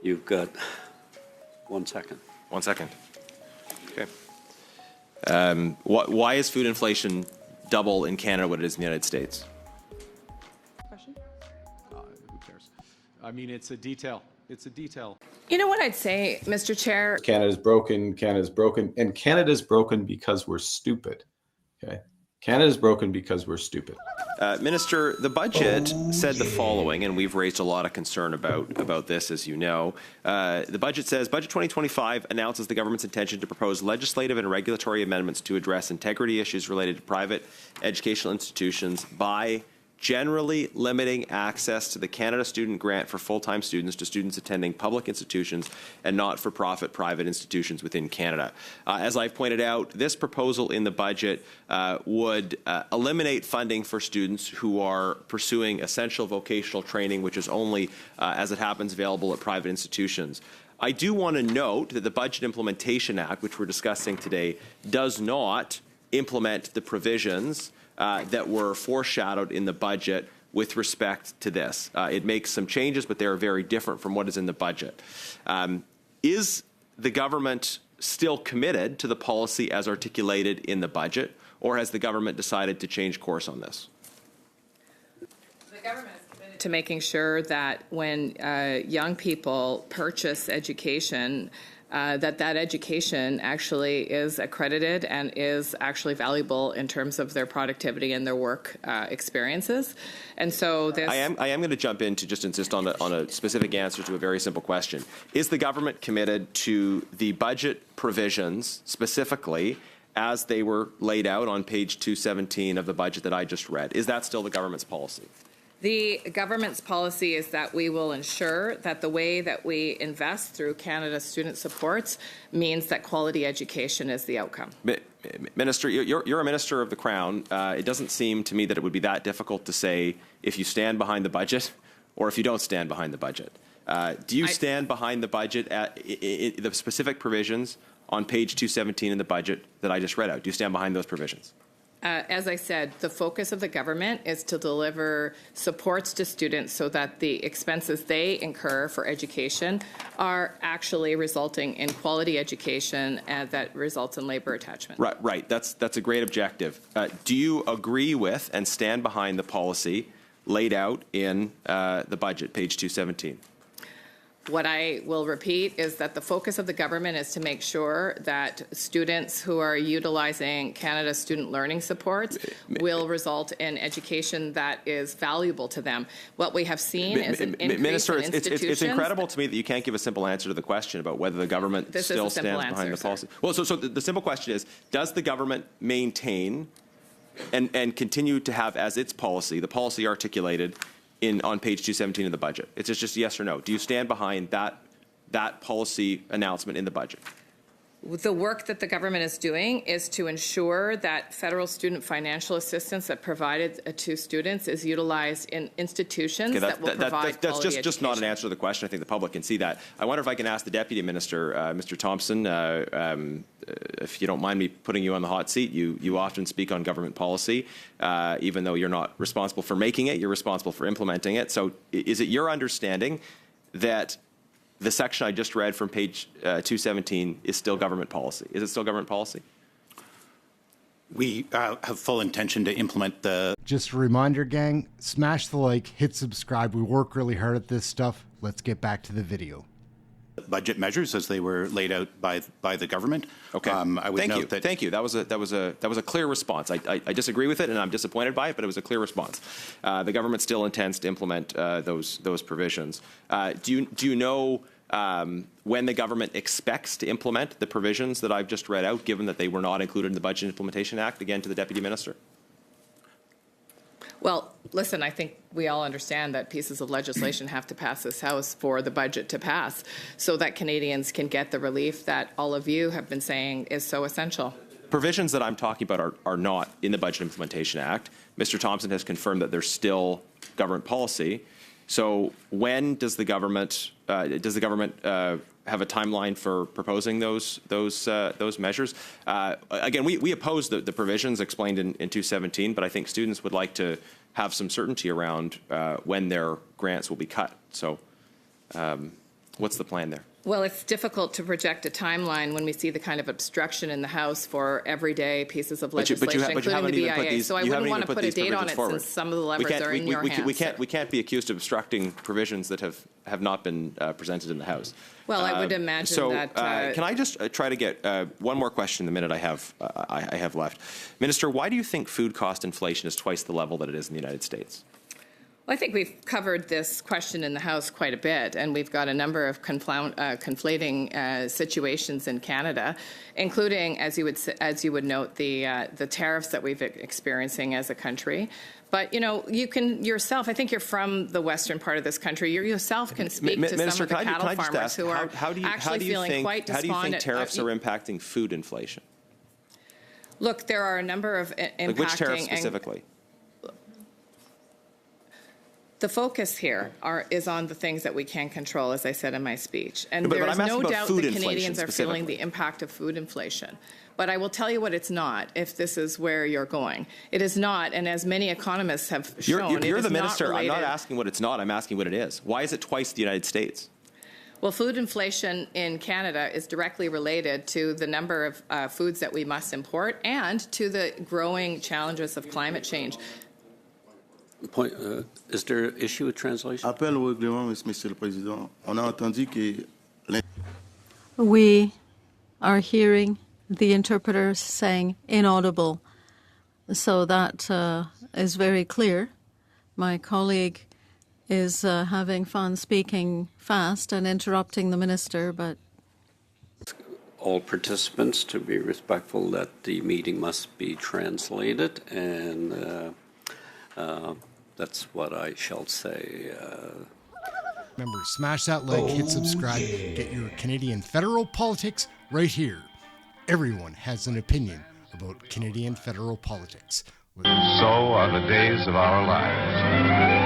You've got 1 second. 1 second. Okay. Why is food inflation double in Canada what it is in the United States? Question? Who cares? I mean, it's a detail. It's a detail. You know what I'd say, Mr. Chair? Canada's broken, and Canada's broken because we're stupid. Okay? Canada's broken because we're stupid. Minister, the budget said the following, and we've raised a lot of concern about this, as you know. The budget says, Budget 2025 announces the government's intention to propose legislative and regulatory amendments to address integrity issues related to private educational institutions by generally limiting access to the Canada Student Grant for full-time students to students attending public institutions and not-for-profit private institutions within Canada. As I've pointed out, this proposal in the budget would eliminate funding for students who are pursuing essential vocational training, which is only, as it happens, available at private institutions. I do want to note that the Budget Implementation Act, which we're discussing today, does not implement the provisions that were foreshadowed in the budget with respect to this. It makes some changes, but they are very different from what is in the budget. Is the government still committed to the policy as articulated in the budget, or has the government decided to change course on this? The government is committed to making sure that when young people purchase education, that education actually is accredited and is actually valuable in terms of their productivity and their work experiences. And so this... I am going to jump in to just insist on a specific answer to a very simple question. Is the government committed to the budget provisions specifically as they were laid out on page 217 of the budget that I just read? Is that still the government's policy? The government's policy is that we will ensure that the way that we invest through Canada Student Supports means that quality education is the outcome. Minister, you're a minister of the Crown. It doesn't seem to me that it would be that difficult to say if you stand behind the budget or if you don't stand behind the budget. Do you stand behind the budget, the specific provisions on page 217 in the budget that I just read out? Do you stand behind those provisions? As I said, the focus of the government is to deliver supports to students so that the expenses they incur for education are actually resulting in quality education and that results in labor attachment. Right. That's a great objective. Do you agree with and stand behind the policy laid out in the budget, page 217? What I will repeat is that the focus of the government is to make sure that students who are utilizing Canada Student Learning Supports will result in education that is valuable to them. What we have seen is an increase Minister, in institutions. it's incredible to me that you can't give a simple answer to the question about whether the government still stands behind the policy. Well, so the simple question is, does the government maintain and continue to have as its policy, the policy articulated on page 217 of the budget? It's just yes or no. Do you stand behind that policy announcement in the budget? The work that the government is doing is to ensure that federal student financial assistance that provided to students is utilized in institutions that will provide quality That's just education. not an answer to the question. I think the public can see that. I wonder if I can ask the Deputy Minister, Mr. Thompson, if you don't mind me putting you on the hot seat. You often speak on government policy, even though you're not responsible for making it, you're responsible for implementing it. So is it your understanding that the section I just read from page 217 is still government policy? Is it still government policy? We have full intention to implement the... Just a reminder, gang, smash the like, hit subscribe. We work really hard at this stuff. Let's get back to the video. budget measures as they were laid out by the government. Okay. I would note that. Thank you. That was a clear response. I disagree with it, and I'm disappointed by it, but it was a clear response. The government still intends to implement those provisions. Do you know when the government expects to implement the provisions that I've just read out, given that they were not included in the Budget Implementation Act? Again, to the Deputy Minister. Well, listen, I think we all understand that pieces of legislation have to pass this House for the budget to pass so that Canadians can get the relief that all of you have been saying is so essential. Provisions that I'm talking about are not in the Budget Implementation Act. Mr. Thompson has confirmed that they're still government policy. So when does the government have a timeline for proposing those measures? Again, we oppose the provisions explained in 217, but I think students would like to have some certainty around when their grants will be cut. So What's the plan there? Well, it's difficult to project a timeline when we see the kind of obstruction in the House for everyday pieces of legislation, including the BIA. So I wouldn't want to put a date on it since some of the levers are in your hands. We can't be accused of obstructing provisions that have not been presented in the House. Well, I would imagine that. Can I just try to get one more question the minute I have left? Minister, why do you think food cost inflation is twice the level that it is in the United States? Well, I think we've covered this question in the House quite a bit, and we've got a number of conflating situations in Canada, including, as you would note, the tariffs that we've experiencing as a country. But you can yourself. I think you're from the western part of this country. You yourself can speak to Minister, some of the cattle farmers who are actually feeling quite despondent. How do you think tariffs are impacting food inflation? Look, there are a number of impacting. Like which tariffs specifically? The focus here is on the things that we can control, as I said in my speech. And but there is I'm no doubt that Canadians are feeling specifically. the impact of food inflation. But I will tell you what it's not, if this is where you're going. It is not, and as many economists have shown, you're it the is minister. not related. I'm not asking what it's not. I'm asking what it is. Why is it twice the United States? Well, food inflation in Canada is directly related to the number of foods that we must import and to the growing challenges of climate change. Point, is there an issue with translation? Appel au règlement, Monsieur le Président. On a entendu que we are hearing the interpreters saying inaudible. So that is very clear. My colleague is having fun speaking fast and interrupting the minister, but All participants to be respectful that the meeting must be translated, and that's what I shall say. Remember, smash that like, hit subscribe, get your Canadian federal politics right here. Everyone has an opinion about Canadian federal politics. So are the days of our lives.